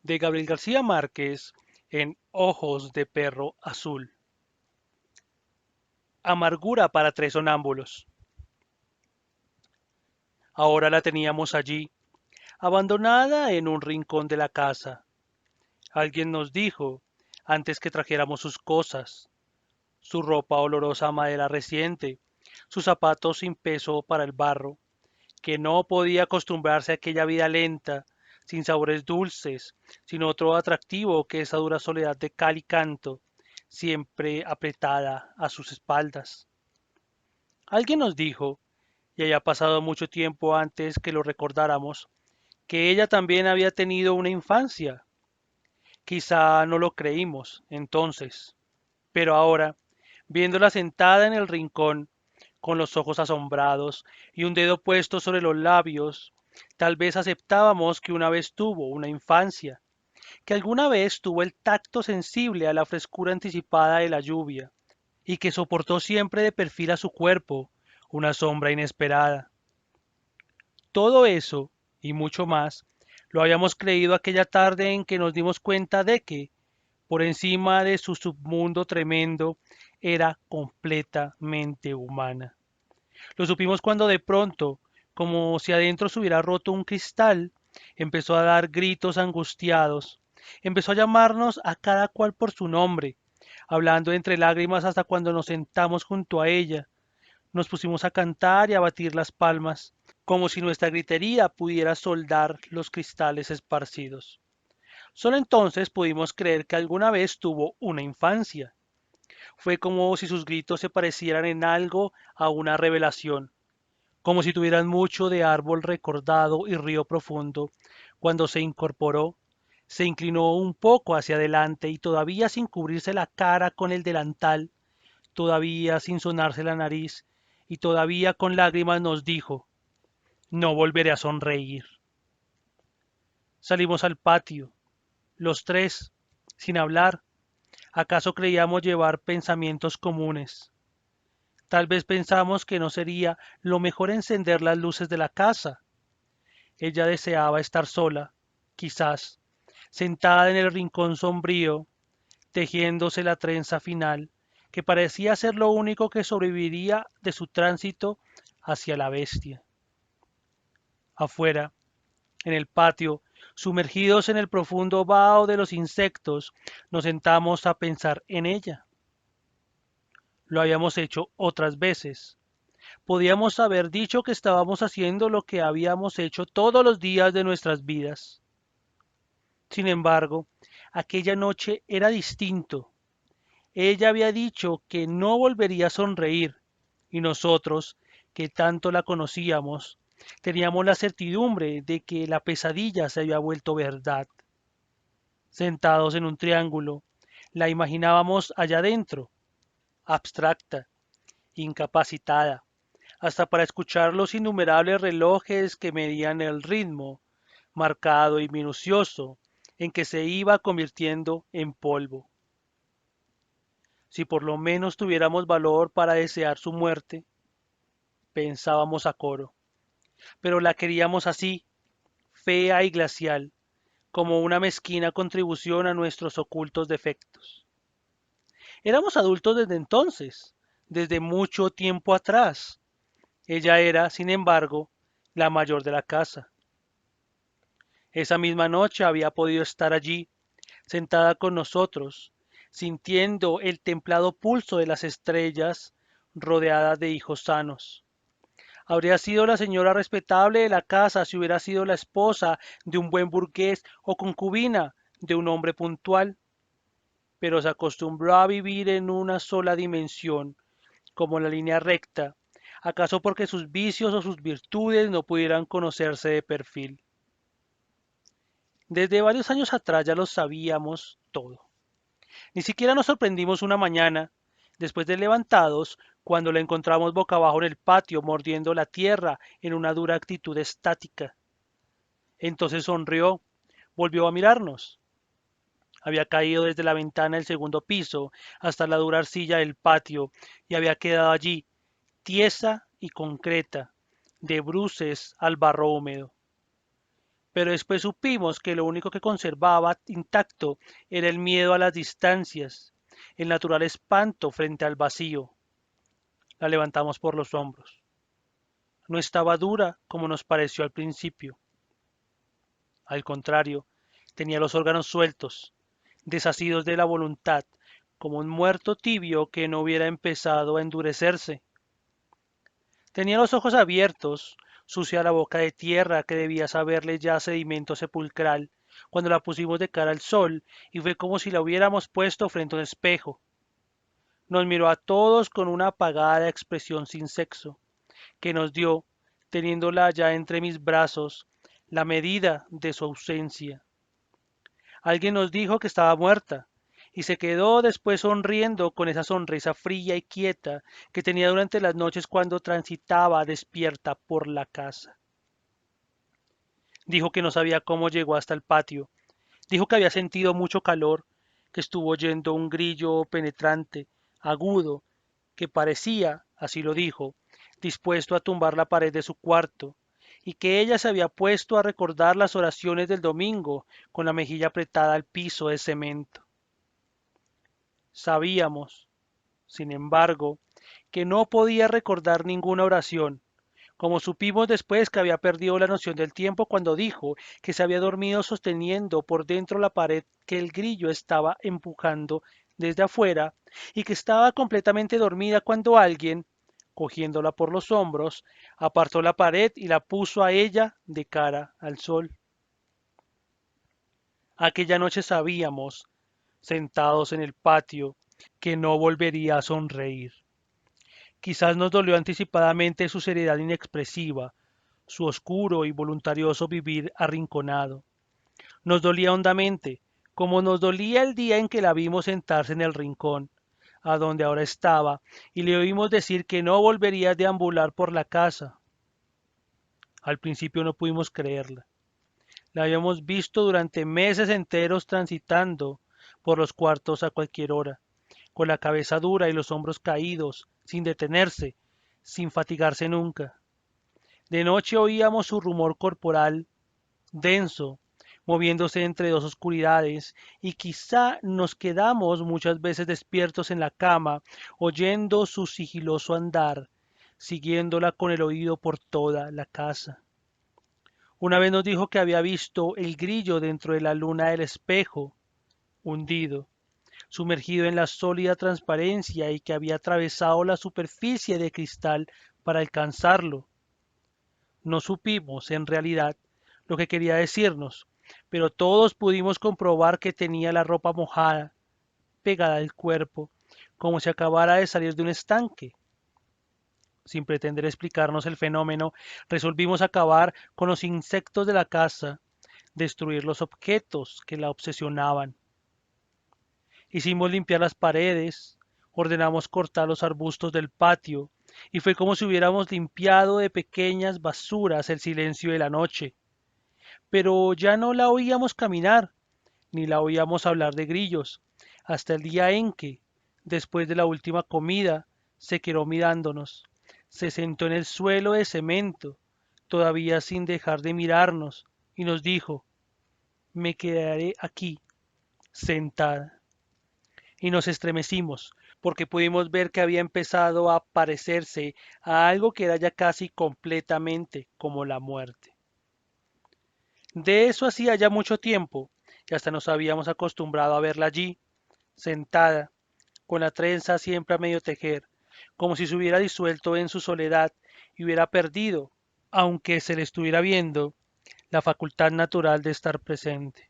de Gabriel García Márquez en Ojos de Perro Azul. Amargura para tres sonámbulos. Ahora la teníamos allí, abandonada en un rincón de la casa. Alguien nos dijo, antes que trajéramos sus cosas, su ropa olorosa a madera reciente, sus zapatos sin peso para el barro, que no podía acostumbrarse a aquella vida lenta, sin sabores dulces, sin otro atractivo que esa dura soledad de cal y canto, siempre apretada a sus espaldas. Alguien nos dijo, y haya pasado mucho tiempo antes que lo recordáramos, que ella también había tenido una infancia. Quizá no lo creímos entonces, pero ahora, viéndola sentada en el rincón, con los ojos asombrados y un dedo puesto sobre los labios, tal vez aceptábamos que una vez tuvo una infancia, que alguna vez tuvo el tacto sensible a la frescura anticipada de la lluvia, y que soportó siempre de perfil a su cuerpo una sombra inesperada. Todo eso, y mucho más, lo habíamos creído aquella tarde en que nos dimos cuenta de que, por encima de su submundo tremendo, era completamente humana. Lo supimos cuando de pronto, como si adentro se hubiera roto un cristal, empezó a dar gritos angustiados, empezó a llamarnos a cada cual por su nombre, hablando entre lágrimas hasta cuando nos sentamos junto a ella, nos pusimos a cantar y a batir las palmas, como si nuestra gritería pudiera soldar los cristales esparcidos. Solo entonces pudimos creer que alguna vez tuvo una infancia. Fue como si sus gritos se parecieran en algo a una revelación, como si tuvieran mucho de árbol recordado y río profundo. Cuando se incorporó, se inclinó un poco hacia adelante y todavía sin cubrirse la cara con el delantal, todavía sin sonarse la nariz y todavía con lágrimas nos dijo, no volveré a sonreír. Salimos al patio, los tres, sin hablar. ¿Acaso creíamos llevar pensamientos comunes? Tal vez pensamos que no sería lo mejor encender las luces de la casa. Ella deseaba estar sola, quizás, sentada en el rincón sombrío, tejiéndose la trenza final, que parecía ser lo único que sobreviviría de su tránsito hacia la bestia. Afuera, en el patio, sumergidos en el profundo vaho de los insectos, nos sentamos a pensar en ella. Lo habíamos hecho otras veces. Podíamos haber dicho que estábamos haciendo lo que habíamos hecho todos los días de nuestras vidas. Sin embargo, aquella noche era distinto. Ella había dicho que no volvería a sonreír, y nosotros, que tanto la conocíamos, teníamos la certidumbre de que la pesadilla se había vuelto verdad. Sentados en un triángulo, la imaginábamos allá adentro, abstracta, incapacitada, hasta para escuchar los innumerables relojes que medían el ritmo, marcado y minucioso, en que se iba convirtiendo en polvo. Si por lo menos tuviéramos valor para desear su muerte, pensábamos a coro, pero la queríamos así, fea y glacial, como una mezquina contribución a nuestros ocultos defectos. Éramos adultos desde entonces, desde mucho tiempo atrás. Ella era, sin embargo, la mayor de la casa. Esa misma noche había podido estar allí, sentada con nosotros, sintiendo el templado pulso de las estrellas, rodeada de hijos sanos. Habría sido la señora respetable de la casa si hubiera sido la esposa de un buen burgués o concubina de un hombre puntual, pero se acostumbró a vivir en una sola dimensión, como la línea recta, acaso porque sus vicios o sus virtudes no pudieran conocerse de perfil. Desde varios años atrás ya lo sabíamos todo. Ni siquiera nos sorprendimos una mañana, después de levantados, cuando la encontramos boca abajo en el patio, mordiendo la tierra en una dura actitud estática. Entonces sonrió, volvió a mirarnos. Había caído desde la ventana del segundo piso hasta la dura arcilla del patio y había quedado allí, tiesa y concreta, de bruces al barro húmedo. pero después supimos que lo único que conservaba intacto era el miedo a las distancias, el natural espanto frente al vacío. La levantamos por los hombros. No estaba dura como nos pareció al principio. Al contrario, tenía los órganos sueltos, desasidos de la voluntad, como un muerto tibio que no hubiera empezado a endurecerse. Tenía los ojos abiertos, sucia la boca de tierra que debía saberle ya sedimento sepulcral, cuando la pusimos de cara al sol, y fue como si la hubiéramos puesto frente a un espejo. Nos miró a todos con una apagada expresión sin sexo, que nos dio, teniéndola ya entre mis brazos, la medida de su ausencia. Alguien nos dijo que estaba muerta, y se quedó después sonriendo con esa sonrisa fría y quieta que tenía durante las noches cuando transitaba despierta por la casa. Dijo que no sabía cómo llegó hasta el patio. Dijo que había sentido mucho calor, que estuvo oyendo un grillo penetrante, agudo, que parecía, así lo dijo, dispuesto a tumbar la pared de su cuarto, y que ella se había puesto a recordar las oraciones del domingo con la mejilla apretada al piso de cemento. Sabíamos, sin embargo, que no podía recordar ninguna oración, como supimos después que había perdido la noción del tiempo cuando dijo que se había dormido sosteniendo por dentro la pared que el grillo estaba empujando desde afuera y que estaba completamente dormida cuando alguien, cogiéndola por los hombros, apartó la pared y la puso a ella de cara al sol. Aquella noche sabíamos, sentados en el patio, que no volvería a sonreír. Quizás nos dolió anticipadamente su seriedad inexpresiva, su oscuro y voluntarioso vivir arrinconado. Nos dolía hondamente, como nos dolía el día en que la vimos sentarse en el rincón, a donde ahora estaba, y le oímos decir que no volvería a deambular por la casa. Al principio no pudimos creerla. La habíamos visto durante meses enteros transitando por los cuartos a cualquier hora, con la cabeza dura y los hombros caídos, sin detenerse, sin fatigarse nunca. De noche oíamos su rumor corporal, denso, moviéndose entre dos oscuridades, y quizá nos quedamos muchas veces despiertos en la cama, oyendo su sigiloso andar, siguiéndola con el oído por toda la casa. Una vez nos dijo que había visto el grillo dentro de la luna del espejo, hundido, sumergido en la sólida transparencia y que había atravesado la superficie de cristal para alcanzarlo. No supimos, en realidad, lo que quería decirnos, pero todos pudimos comprobar que tenía la ropa mojada, pegada al cuerpo, como si acabara de salir de un estanque. Sin pretender explicarnos el fenómeno, resolvimos acabar con los insectos de la casa, destruir los objetos que la obsesionaban. Hicimos limpiar las paredes, ordenamos cortar los arbustos del patio, y fue como si hubiéramos limpiado de pequeñas basuras el silencio de la noche. Pero ya no la oíamos caminar, ni la oíamos hablar de grillos, hasta el día en que, después de la última comida, se quedó mirándonos, se sentó en el suelo de cemento, todavía sin dejar de mirarnos, y nos dijo, me quedaré aquí, sentada. Y nos estremecimos, porque pudimos ver que había empezado a parecerse a algo que era ya casi completamente como la muerte. De eso hacía ya mucho tiempo, y hasta nos habíamos acostumbrado a verla allí, sentada, con la trenza siempre a medio tejer, como si se hubiera disuelto en su soledad y hubiera perdido, aunque se le estuviera viendo, la facultad natural de estar presente.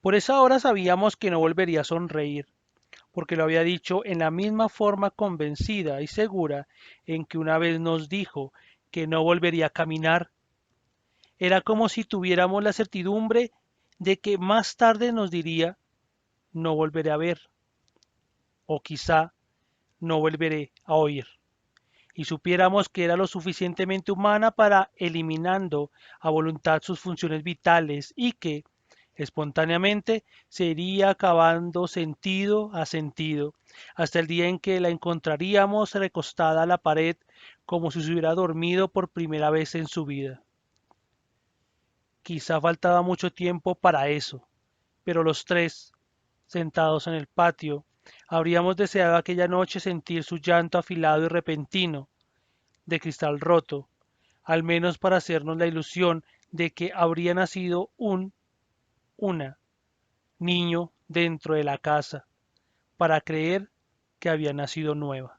Por esa hora sabíamos que no volvería a sonreír, porque lo había dicho en la misma forma convencida y segura en que una vez nos dijo que no volvería a caminar. Era como si tuviéramos la certidumbre de que más tarde nos diría, no volveré a ver, o quizá no volveré a oír, y supiéramos que era lo suficientemente humana para eliminando a voluntad sus funciones vitales y que, espontáneamente, se iría acabando sentido a sentido, hasta el día en que la encontraríamos recostada a la pared como si se hubiera dormido por primera vez en su vida. Quizá faltaba mucho tiempo para eso, pero los tres, sentados en el patio, habríamos deseado aquella noche sentir su llanto afilado y repentino, de cristal roto, al menos para hacernos la ilusión de que habría nacido una, niño dentro de la casa, para creer que había nacido nueva.